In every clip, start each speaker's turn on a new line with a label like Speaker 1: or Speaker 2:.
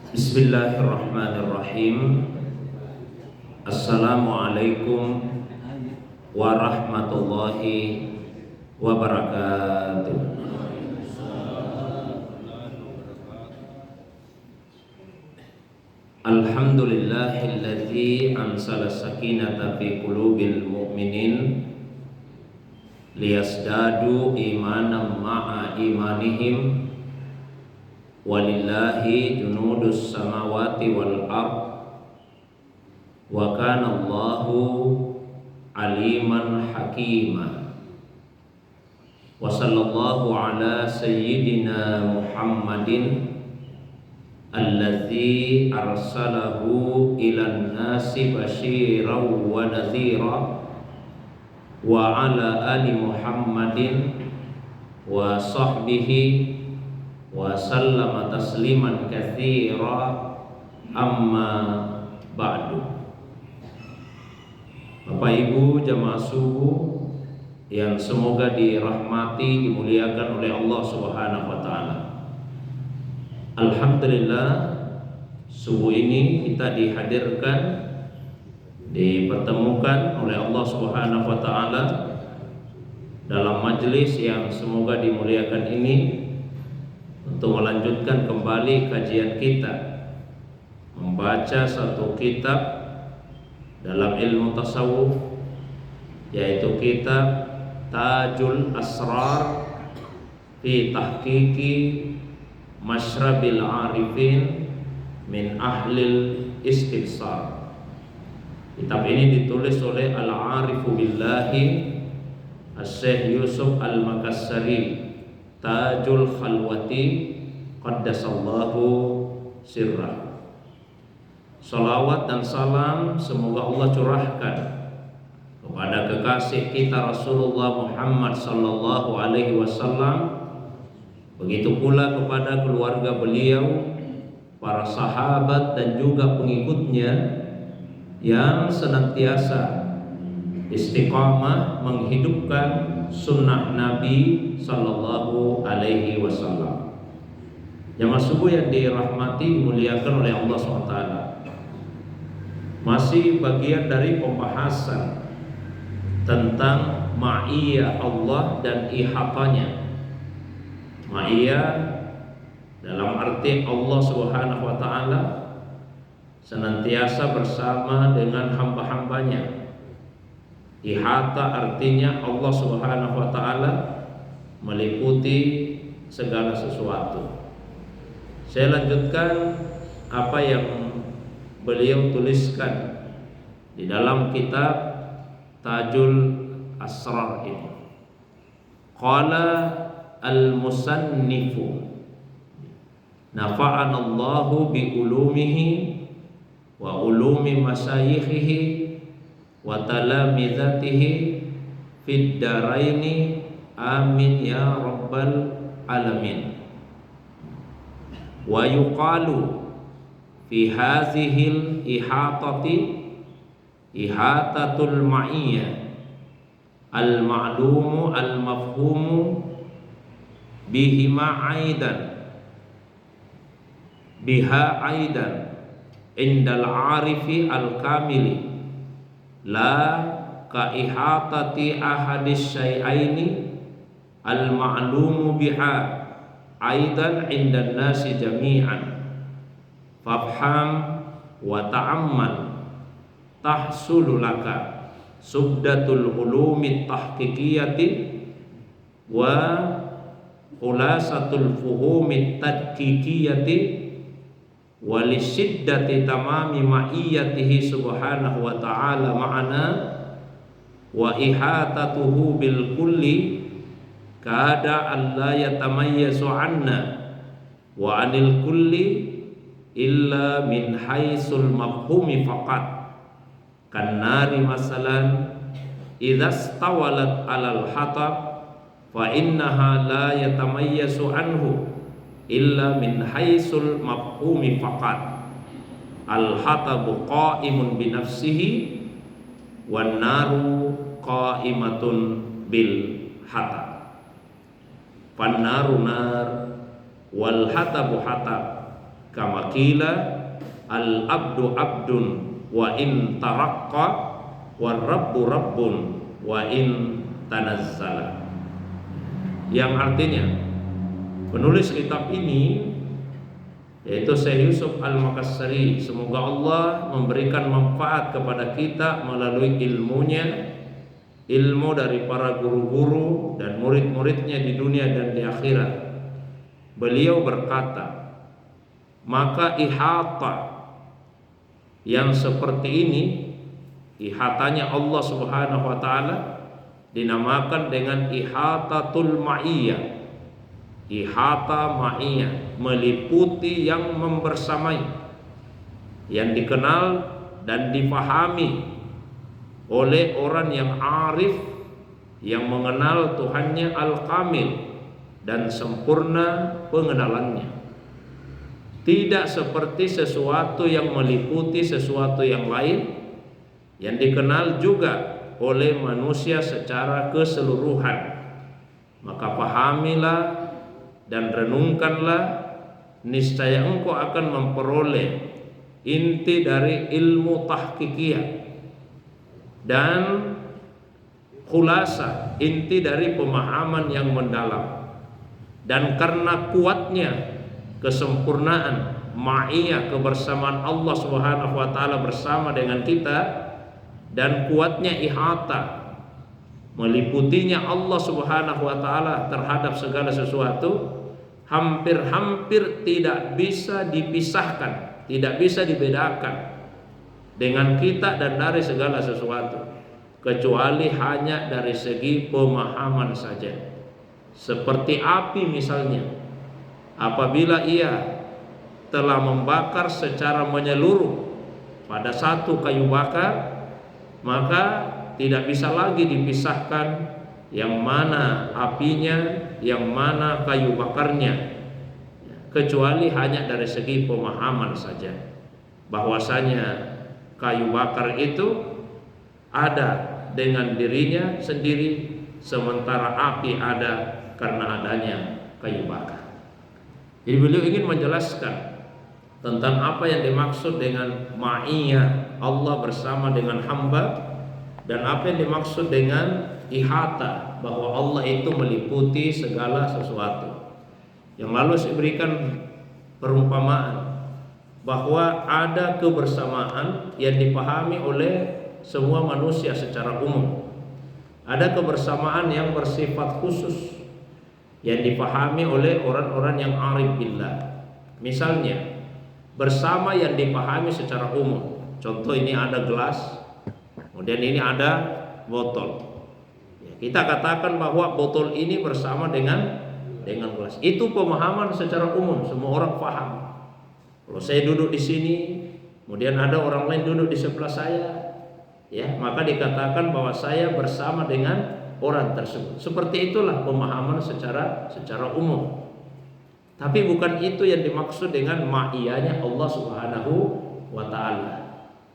Speaker 1: Bismillahirrahmanirrahim. Assalamualaikum warahmatullahi wabarakatuh. Alhamdulillahilladzi ansala sakinata fi qulubil mu'minin liyasdadu imanan ma'a imanihim. Walillahi junudus samawati wal ard wa kana Allahu aliman hakima. Wa sallallahu ala sayyidina Muhammadin alladzi arsalahu ilan nasi basyiran wa nadhira wa ala ali Muhammadin wa sahbihi wa sallama tasliman katsira, amma ba'du. Bapak Ibu jamaah subuh yang semoga dirahmati, dimuliakan oleh Allah Subhanahu wa taala. Alhamdulillah, subuh ini kita dihadirkan, dipertemukan oleh Allah Subhanahu wa taala dalam majelis yang semoga dimuliakan ini untuk melanjutkan kembali kajian kita membaca satu kitab dalam ilmu tasawuf, yaitu kitab Tajul Asrar fi Tahqiqi Masyrabil Arifin min Ahlil Istibsar. Kitab ini ditulis oleh Al-Arifu Billahi Syekh Yusuf Al-Makassari Tajul Khalwati Qaddasallahu sirrah. Salawat dan salam semoga Allah curahkan kepada kekasih kita Rasulullah Muhammad sallallahu alaihi wasallam, begitu pula kepada keluarga beliau, para sahabat dan juga pengikutnya yang senantiasa istiqamah menghidupkan sunnah Nabi sallallahu alaihi wasallam. Jamaah subuh yang dirahmati, dimuliakan oleh Allah SWT, masih bagian dari pembahasan tentang ma'iyah Allah dan ihatanya. Ma'iyah dalam arti Allah Subhanahu wa taala senantiasa bersama dengan hamba-hambanya. Ihata artinya Allah Subhanahu wa taala meliputi segala sesuatu. Saya lanjutkan apa yang beliau tuliskan di dalam kitab Tajul Asrar ini. Qala al-musannifu nafa'anallahu bi ulumihi wa ulumi masyayikhihi wa talamizatihi fid daraini, amin ya rabbal alamin. Wa yuqalu fi hazihil ihatati ihatatul ma'iyyah al ma'lumu al mafhumu bihima aidan biha aidan indal arifi al kamili la ka ihatati ahadis syai'aini al ma'lumu biha aidan indan nasi jami'an. Fafham wa ta'ammal tahsulu laka subdatul ulumi tahqiqiyati wa khulasatul fuhumi tadqiqiyati wa lisyiddati tamami ma'iyyatihi subhanahu wa ta'ala ma'ana wa ihatatuhu bil kulli kada an la yatamayyasu anna wa anil kulli illa min haisul mafhumi faqat. Kannari masalan idza stawalat alal hatab fa innaha la yatamayyasu anhu illa min haisul mafhumi faqat. Al-hatabu qa'imun bi nafsihi wan naru qa'imatun bil hatab. Fan naru nar wal hatabu hatab, kama qila al abdu abdun wa in taraqqa war rabbu rabbun wa in tanazzala. Yang artinya penulis kitab ini yaitu Syekh Yusuf Al-Makassari, semoga Allah memberikan manfaat kepada kita melalui ilmunya, ilmu dari para guru-guru dan murid-muridnya di dunia dan di akhirat. Beliau berkata, maka ihata yang seperti ini, ihatanya Allah Subhanahu wa taala, dinamakan dengan ihatatul ma'iyah. Ihata ma'iyah, meliputi yang membersamai, yang dikenal dan dipahami oleh orang yang arif, yang mengenal Tuhannya al-kamil dan sempurna pengenalannya. Tidak seperti sesuatu yang meliputi sesuatu yang lain, yang dikenal juga oleh manusia secara keseluruhan. Maka pahamilah dan renungkanlah, niscaya engkau akan memperoleh inti dari ilmu tahqiqiyah dan khulasa, inti dari pemahaman yang mendalam. Dan karena kuatnya kesempurnaan ma'iyah, kebersamaan Allah Subhanahu wa taala bersama dengan kita, dan kuatnya ihata, meliputinya Allah Subhanahu wa taala terhadap segala sesuatu, hampir-hampir tidak bisa dipisahkan, tidak bisa dibedakan dengan kita dan dari segala sesuatu, kecuali hanya dari segi pemahaman saja. Seperti api misalnya, apabila ia telah membakar secara menyeluruh pada satu kayu bakar, maka tidak bisa lagi dipisahkan yang mana apinya, yang mana kayu bakarnya, kecuali hanya dari segi pemahaman saja, bahwasanya kayu bakar itu ada dengan dirinya sendiri, sementara api ada karena adanya kayu bakar. Jadi beliau ingin menjelaskan tentang apa yang dimaksud dengan ma'iyah Allah bersama dengan hamba, dan apa yang dimaksud dengan ihata, bahwa Allah itu meliputi segala sesuatu. Yang lalu saya berikan perumpamaan bahwa ada kebersamaan yang dipahami oleh semua manusia secara umum. Ada kebersamaan yang bersifat khusus yang dipahami oleh orang-orang yang arif billah. Misalnya bersama yang dipahami secara umum. Contoh, ini ada gelas, kemudian ini ada botol. Kita katakan bahwa botol ini bersama dengan gelas. Itu pemahaman secara umum, semua orang paham. Kalau saya duduk di sini, kemudian ada orang lain duduk di sebelah saya, ya, maka dikatakan bahwa saya bersama dengan orang tersebut. Seperti itulah pemahaman secara umum. Tapi bukan itu yang dimaksud dengan ma'iyahnya Allah Subhanahu wa taala.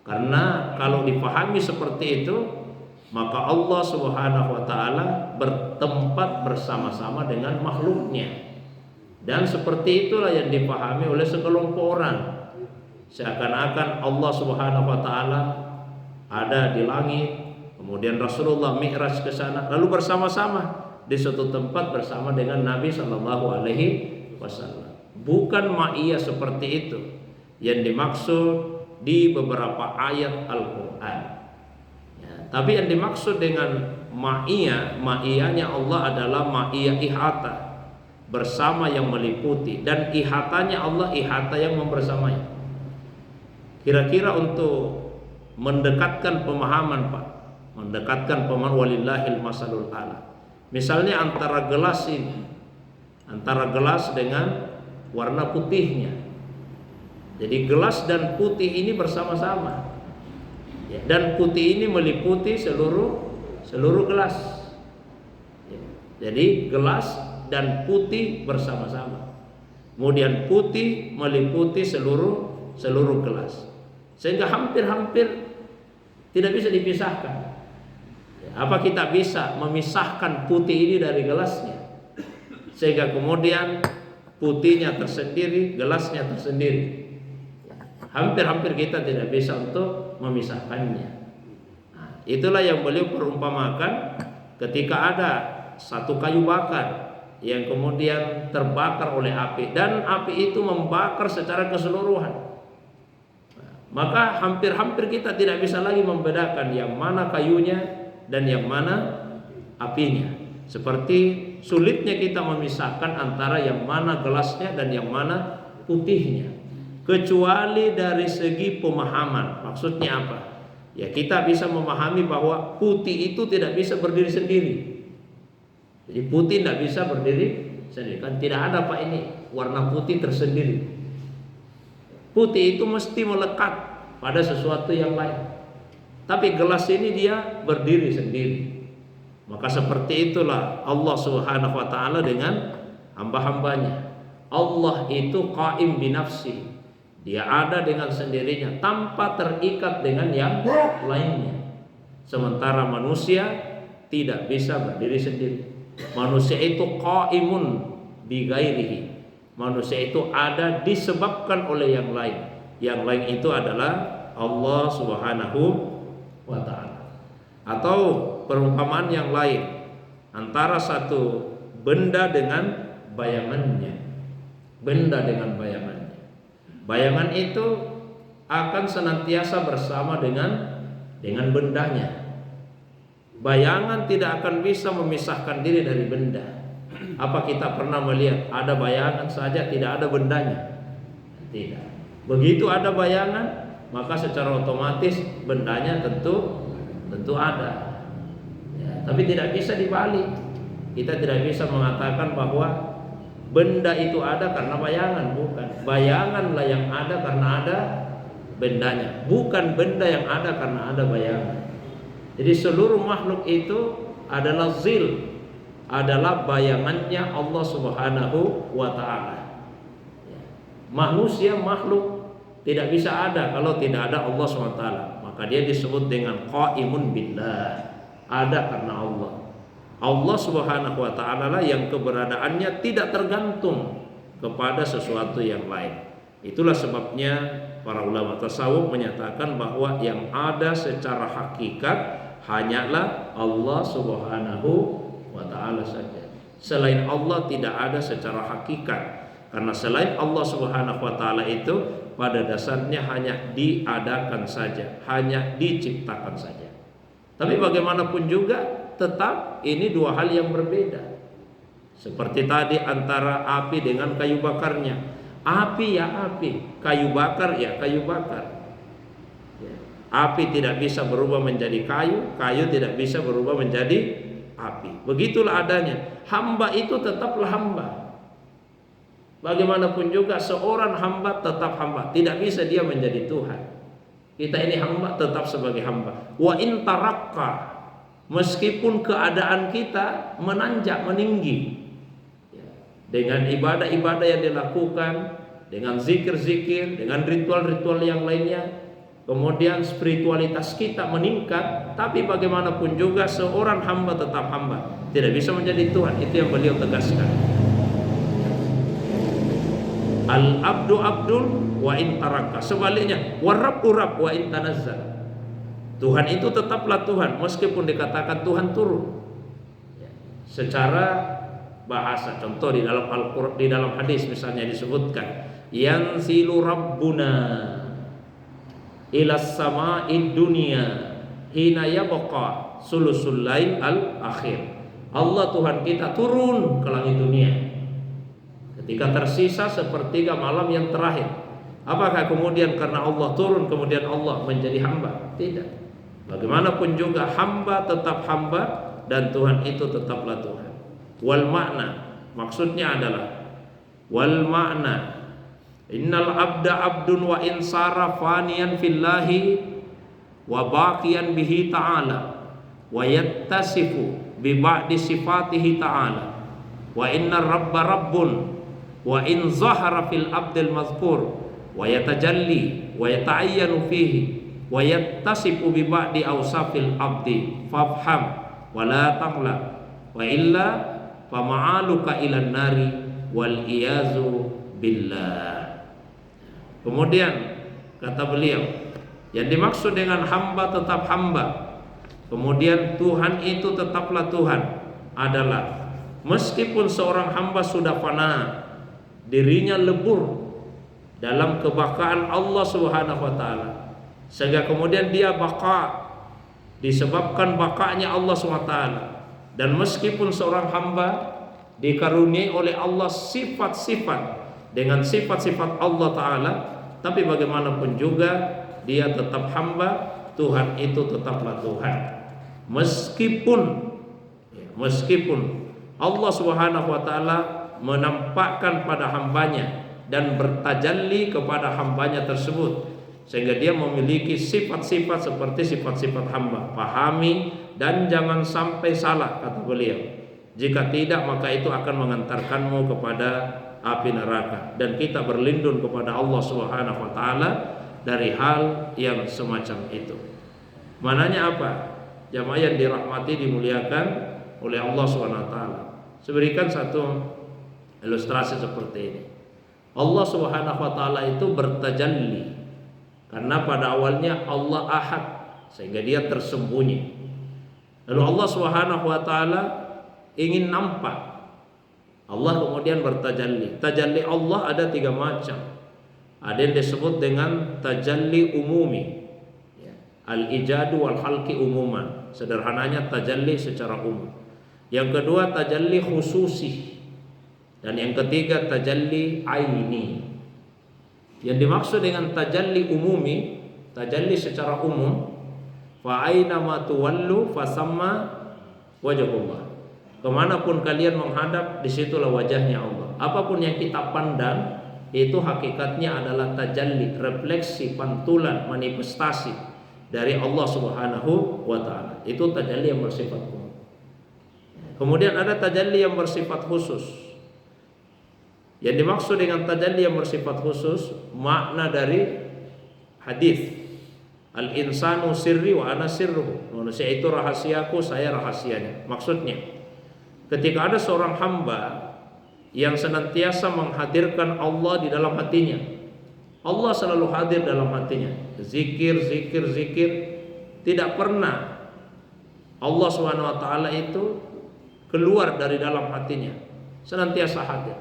Speaker 1: Karena kalau dipahami seperti itu, maka Allah Subhanahu wa taala bertempat bersama-sama dengan makhluknya. Dan seperti itulah yang dipahami oleh sekelompok orang. Seakan-akan Allah Subhanahu wa taala ada di langit, kemudian Rasulullah mi'raj ke sana, lalu bersama-sama di suatu tempat bersama dengan Nabi sallallahu alaihi wasallam. Bukan ma'iyah seperti itu yang dimaksud di beberapa ayat Al-Quran, ya, tapi yang dimaksud dengan ma'iyahnya Allah adalah ma'iyah ihata, bersama yang meliputi, dan ihatanya Allah ihata yang membersamai. Kira-kira untuk mendekatkan pemahaman, Pak, mendekatkan pemahaman, walillahil masalul a'la. Misalnya antara gelas ini, antara gelas dengan warna putihnya. Jadi gelas dan putih ini bersama-sama, ya, dan putih ini meliputi seluruh gelas, ya. Jadi gelas dan putih bersama-sama, kemudian putih meliputi seluruh gelas, sehingga hampir-hampir tidak bisa dipisahkan. Ya, apa kita bisa memisahkan putih ini dari gelasnya, sehingga kemudian putihnya tersendiri, gelasnya tersendiri. Hampir-hampir kita tidak bisa untuk memisahkannya. Nah, itulah yang beliau perumpamakan ketika ada satu kayu bakar yang kemudian terbakar oleh api, dan api itu membakar secara keseluruhan. Maka hampir-hampir kita tidak bisa lagi membedakan yang mana kayunya dan yang mana apinya. Seperti sulitnya kita memisahkan antara yang mana gelasnya dan yang mana putihnya. Kecuali dari segi pemahaman. Maksudnya apa? Ya, kita bisa memahami bahwa putih itu tidak bisa berdiri sendiri. Jadi putih tidak bisa berdiri sendiri. Kan tidak ada Pak ini warna putih tersendiri. Putih itu mesti melekat pada sesuatu yang lain. Tapi gelas ini dia berdiri sendiri. Maka seperti itulah Allah Subhanahu wa taala dengan hamba-hambanya. Allah itu qaim binafsi. Dia ada dengan sendirinya tanpa terikat dengan yang lainnya. Sementara manusia tidak bisa berdiri sendiri. Manusia itu qaimun bi ghairihi. Manusia itu ada disebabkan oleh yang lain. Yang lain itu adalah Allah Subhanahu wa ta'ala. Atau perumpamaan yang lain, antara satu benda dengan bayangannya. Benda dengan bayangannya. Bayangan itu akan senantiasa bersama dengan bendanya. Bayangan tidak akan bisa memisahkan diri dari benda. Apa kita pernah melihat ada bayangan saja tidak ada bendanya? Tidak. Begitu ada bayangan, maka secara otomatis bendanya tentu ada. Ya, tapi tidak bisa dibalik. Kita tidak bisa mengatakan bahwa benda itu ada karena bayangan, bukan. Bayanganlah yang ada karena ada bendanya, bukan benda yang ada karena ada bayangan. Jadi seluruh makhluk itu adalah zil, adalah bayangannya Allah Subhanahu wa ta'ala. Manusia makhluk tidak bisa ada kalau tidak ada Allah Subhanahu wa ta'ala. Maka dia disebut dengan qaimun billah, ada karena Allah. Allah Subhanahu wa ta'ala lah yang keberadaannya tidak tergantung kepada sesuatu yang lain. Itulah sebabnya para ulama tasawuf menyatakan bahwa yang ada secara hakikat hanyalah Allah Subhanahu wa ta'ala saja. Selain Allah tidak ada secara hakikat. Karena selain Allah Subhanahu wa ta'ala itu pada dasarnya hanya diadakan saja, hanya diciptakan saja. Tapi bagaimanapun juga tetap ini dua hal yang berbeda. Seperti tadi antara api dengan kayu bakarnya. Api ya api, kayu bakar ya kayu bakar. Api tidak bisa berubah menjadi kayu, kayu tidak bisa berubah menjadi api. Begitulah adanya. Hamba itu tetaplah hamba. Bagaimanapun juga seorang hamba tetap hamba. Tidak bisa dia menjadi Tuhan. Kita ini hamba tetap sebagai hamba. Wa in tarakka, meskipun keadaan kita menanjak, meninggi, dengan ibadah-ibadah yang dilakukan, dengan zikir-zikir, dengan ritual-ritual yang lainnya, kemudian spiritualitas kita meningkat, tapi bagaimanapun juga seorang hamba tetap hamba, tidak bisa menjadi Tuhan. Itu yang beliau tegaskan. Al-abdu abdul wa in taraka. Sebaliknya, warabbu rabb wa in tanazzal. Tuhan itu tetaplah Tuhan meskipun dikatakan Tuhan turun. Secara bahasa, contoh di dalam Al-Qur'an, di dalam hadis misalnya disebutkan, yanzilu rabbuna ila sama'id dunya hina yabqa sulusul lail al-akhir. Allah Tuhan kita turun ke langit dunia ketika tersisa sepertiga malam yang terakhir. Apakah kemudian karena Allah turun kemudian Allah menjadi hamba? Tidak. Bagaimanapun juga hamba tetap hamba dan Tuhan itu tetaplah Tuhan. Wal makna, maksudnya adalah wal makna innal abda abdun wa insara faniyan fillahi wa baqiyan bihi ta'ala wa yattasifu bi ba'di sifatihi ta'ala wa innar rabba rabbun wa in zahara fil abdil mazkur wa yatajalli wa yata'ayyanu fihi wa yattasifu bi ba'di awsafil abdi fafham wa la taqla wa illa fama'aluka ilan nari wal iyazu billah. Kemudian kata beliau, yang dimaksud dengan hamba tetap hamba, kemudian Tuhan itu tetaplah Tuhan, adalah meskipun seorang hamba sudah fana, dirinya lebur dalam kebakaan Allah Subhanahu wa taala, sehingga kemudian dia baka disebabkan bakanya Allah Subhanahu wa taala. Dan meskipun seorang hamba dikaruniai oleh Allah sifat-sifat dengan sifat-sifat Allah taala, tapi bagaimanapun juga dia tetap hamba, Tuhan itu tetaplah Tuhan. Meskipun Allah Subhanahu wa taala menampakkan pada hambanya dan bertajalli kepada hambanya tersebut, sehingga dia memiliki sifat-sifat seperti sifat-sifat hamba. Pahami dan jangan sampai salah, kata beliau. Jika tidak, maka itu akan mengantarkanmu kepada api neraka. Dan kita berlindung kepada Allah Subhanahu wa taala dari hal yang semacam itu. Mananya apa? Jamaah yang dirahmati, dimuliakan oleh Allah Subhanahu wa taala. Saya berikan satu ilustrasi seperti ini. Allah Subhanahu wa taala itu bertajalli karena pada awalnya Allah Ahad, sehingga dia tersembunyi. Lalu Allah Subhanahu wa taala ingin nampak. Allah kemudian bertajalli. Tajalli Allah ada 3 macam. Ada yang disebut dengan tajalli umumi, al-ijadu wal halqi umuman. Sederhananya tajalli secara umum. Yang kedua tajalli khususi. Dan yang ketiga tajalli aini. Yang dimaksud dengan tajalli umumi, tajalli secara umum, fa aina ma tuwallu fasamma wajhullah. Kemanapun kalian menghadap, disitulah wajahnya Allah. Apapun yang kita pandang, itu hakikatnya adalah tajalli, refleksi, pantulan, manifestasi dari Allah Subhanahu wa taala. Itu tajalli yang bersifat umum. Kemudian ada tajalli yang bersifat khusus. Yang dimaksud dengan tajalli yang bersifat khusus, makna dari hadis al-insanu sirri wa ana sirruhu. Manusia itu rahasiaku, saya rahasianya. Maksudnya, ketika ada seorang hamba yang senantiasa menghadirkan Allah di dalam hatinya, Allah selalu hadir dalam hatinya. Zikir, zikir, zikir. Tidak pernah Allah SWT itu keluar dari dalam hatinya, senantiasa hadir.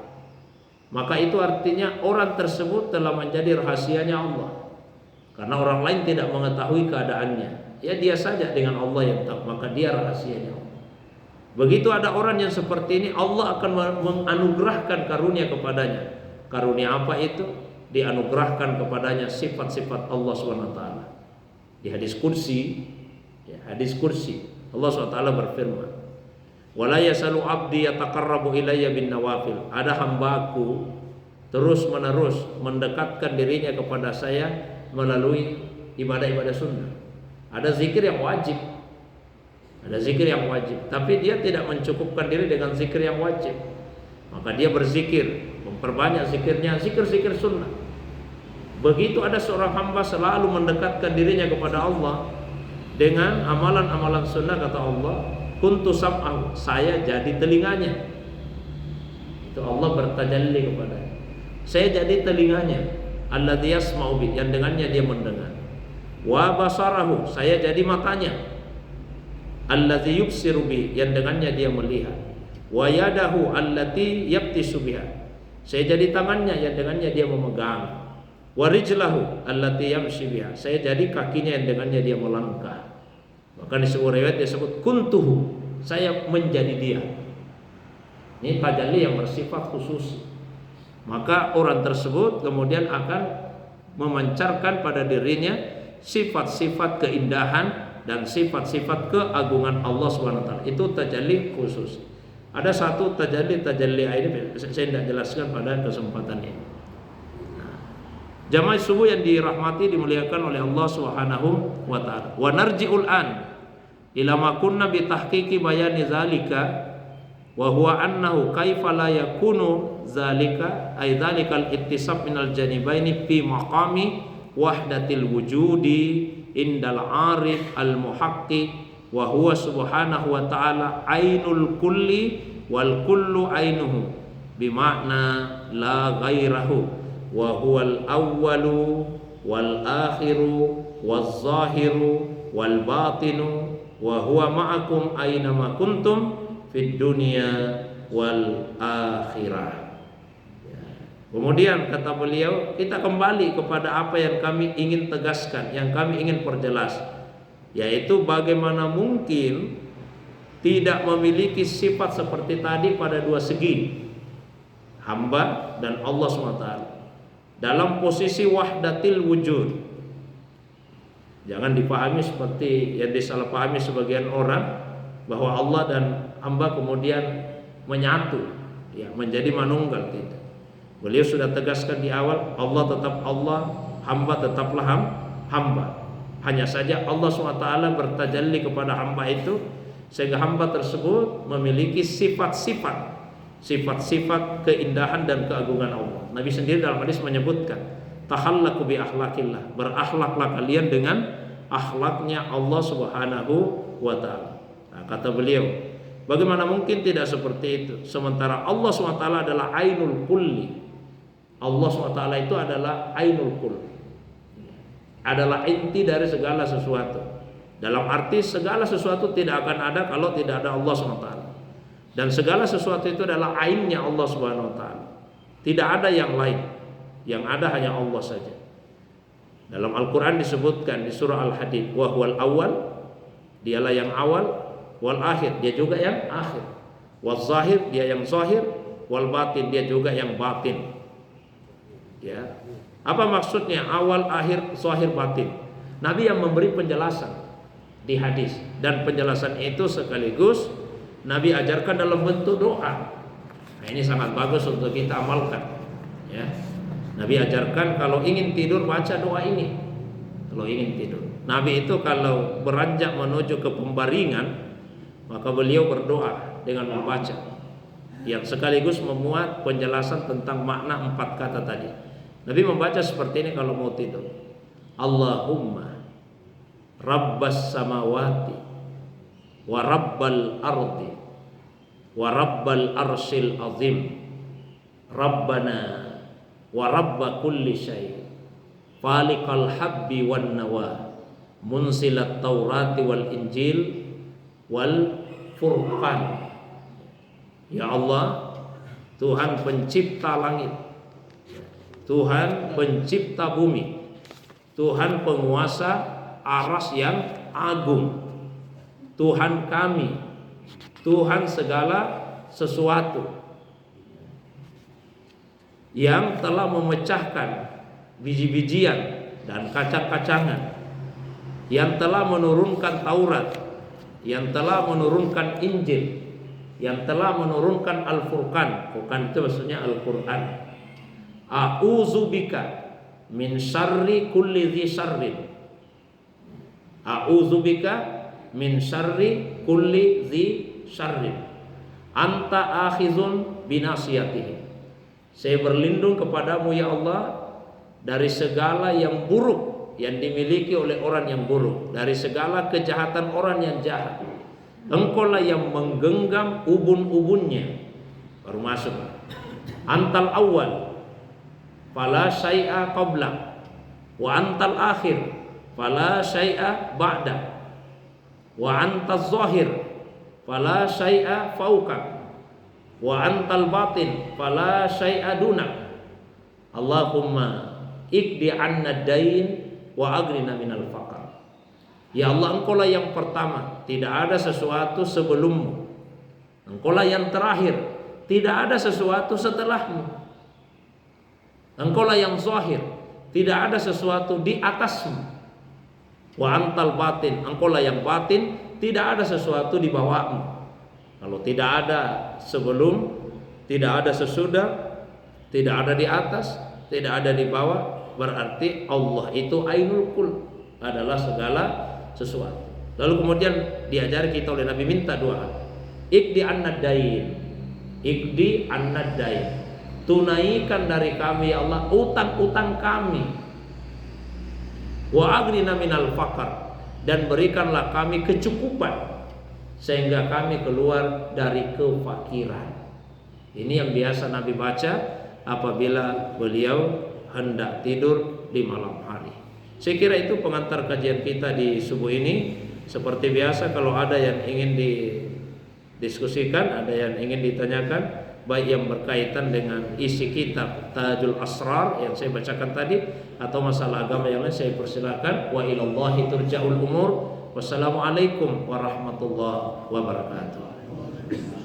Speaker 1: Maka itu artinya orang tersebut telah menjadi rahasianya Allah, karena orang lain tidak mengetahui keadaannya. Ya dia saja dengan Allah yang tahu, maka dia rahasianya Allah. Begitu ada orang yang seperti ini, Allah akan menganugerahkan karunia kepadanya. Karunia apa itu? Dianugerahkan kepadanya sifat-sifat Allah SWT. Di hadis kursi, hadis kursi, Allah SWT berfirman, wala yasalu abdi yataqarrabu ilayya bin nawafil. Ada hambaku terus menerus mendekatkan dirinya kepada saya melalui ibadah-ibadah sunnah. Ada zikir yang wajib, ada zikir yang wajib, tapi dia tidak mencukupkan diri dengan zikir yang wajib. Maka dia berzikir, memperbanyak zikirnya, zikir-zikir sunnah. Begitu ada seorang hamba selalu mendekatkan dirinya kepada Allah dengan amalan-amalan sunnah, kata Allah, kuntu sam'ahu, saya jadi telinganya. Itu Allah bertajalli kepadanya. Saya jadi telinganya, alladzi yasma'u bi, yang dengannya dia mendengar. Wa basarahu, saya jadi matanya, alladzi yubsiru bi, yang dengannya dia melihat. Wa yadahu allati yabtisu biha, saya jadi tangannya, yang dengannya dia memegang. Wa rijlahu allati yamshi biha, saya jadi kakinya, yang dengannya dia melangkah. Maka di sebuah riwayat disebut kuntuhu, saya menjadi dia. Ini tajalli yang bersifat khusus. Maka orang tersebut kemudian akan memancarkan pada dirinya sifat-sifat keindahan dan sifat-sifat keagungan Allah SWT. Itu tajalli khusus. Ada satu tajalli ini saya tidak jelaskan pada kesempatan ini. Jamaah subuh yang dirahmati, dimuliakan oleh Allah Subhanahu wa taala. Wa narji'ul an ila ma kunna bi tahqiqi bayani zalika wa huwa annahu kaifa la yakunu zalika ay zalikal ittisab minal janibaini fi maqami wahdatil wujudi indal arif al muhaqqiq wa huwa subhanahu wa ta'ala ainul kulli wal kullu ainuhu bimakna la ghairahu wa huwal awwalu wal akhiru waz zahiru wal batinu wa huwa ma'akum aynama kuntum fid dunya wal akhirah. Kemudian kata beliau, kita kembali kepada apa yang kami ingin tegaskan, yang kami ingin perjelas, yaitu bagaimana mungkin tidak memiliki sifat seperti tadi pada dua segi, hamba dan Allah SWT, dalam posisi wahdatil wujud. Jangan dipahami seperti yang disalahpahami sebagian orang, bahwa Allah dan hamba kemudian menyatu, ya, menjadi manunggal. Tidak. Beliau sudah tegaskan di awal, Allah tetap Allah, hamba tetaplah hamba. Hanya saja Allah SWT bertajalli kepada hamba itu, sehingga hamba tersebut memiliki sifat-sifat keindahan dan keagungan Allah. Nabi sendiri dalam hadis menyebutkan, tahallaku bi akhlaqillah, berakhlaklah kalian dengan akhlaknya Allah Subhanahu wa taala. Nah, kata beliau, bagaimana mungkin tidak seperti itu, sementara Allah SWT adalah ainul kulli. Allah SWT itu adalah ainul kull, adalah inti dari segala sesuatu. Dalam arti segala sesuatu tidak akan ada kalau tidak ada Allah SWT. Dan segala sesuatu itu adalah ainnya Allah Subhanahu wa taala. Tidak ada yang lain. Yang ada hanya Allah saja. Dalam Al-Qur'an disebutkan di surah Al-Hadid, wa huwal awwal, dialah yang awal, wal akhir, dia juga yang akhir. Wal zahir, dia yang zahir, wal batin, dia juga yang batin. Ya. Apa maksudnya awal, akhir, zahir, batin? Nabi yang memberi penjelasan di hadis, dan penjelasan itu sekaligus Nabi ajarkan dalam bentuk doa. Nah, ini sangat bagus untuk kita amalkan. Ya. Nabi ajarkan kalau ingin tidur baca doa ini. Kalau ingin tidur, Nabi itu kalau beranjak menuju ke pembaringan, maka beliau berdoa dengan membaca, yang sekaligus memuat penjelasan tentang makna 4 kata tadi. Nabi membaca seperti ini kalau mau tidur. Allahumma rabbas samawati wa rabbal ardi wa rabbal arsyil azim, rabbana wa rabba kulli syai, faliqal habbi wan nawa, munsilat taurati wal injil wal furqan. Ya Allah, Tuhan pencipta langit, Tuhan pencipta bumi, Tuhan penguasa aras yang agung, Tuhan kami, Tuhan segala sesuatu, yang telah memecahkan biji-bijian dan kacang-kacangan, yang telah menurunkan Taurat, yang telah menurunkan Injil, yang telah menurunkan Al-Furqan. Furqan itu maksudnya Al-Quran. A'udzubika min syarri kulli dzi syarrin. A'udzubika min syarri kulli dzi syarrin. Anta akhizun binasiyatihi. Saya berlindung kepadamu ya Allah dari segala yang buruk yang dimiliki oleh orang yang buruk, dari segala kejahatan orang yang jahat. Engkaulah yang menggenggam ubun-ubunnya. Baru masuk. Antal awal fala syai'a qabla wa antal akhir fala syai'a ba'da wa antaz zahir fala syai'a fauka wa antal batin fala syai'a duna. Allahumma ikdi anna dain wa aghnina minal faqr. Ya Allah, engkaulah yang pertama, tidak ada sesuatu sebelummu. Engkaulah yang terakhir, tidak ada sesuatu setelahmu. Engkaulah yang zahir, tidak ada sesuatu di atasmu. Wa antal batin, engkaulah yang batin, tidak ada sesuatu di bawahmu. Kalau tidak ada sebelum, tidak ada sesudah, tidak ada di atas, tidak ada di bawah, berarti Allah itu ainul kul, adalah segala sesuatu. Lalu kemudian diajari kita oleh Nabi, minta doa. Ikdi annadain, ikdi annadain, tunaikan dari kami ya Allah utang-utang kami. Wa aghnina minal faqr, dan berikanlah kami kecukupan sehingga kami keluar dari kefakiran. Ini yang biasa Nabi baca apabila beliau hendak tidur di malam hari. Saya kira itu pengantar kajian kita di subuh ini. Seperti biasa, kalau ada yang ingin didiskusikan, ada yang ingin ditanyakan, baik yang berkaitan dengan isi kitab Tajul Asrar yang saya bacakan tadi, atau masalah agama yang lain, saya persilakan. Wa ilallahi turja'ul umur. Wassalamualaikum warahmatullahi wabarakatuh.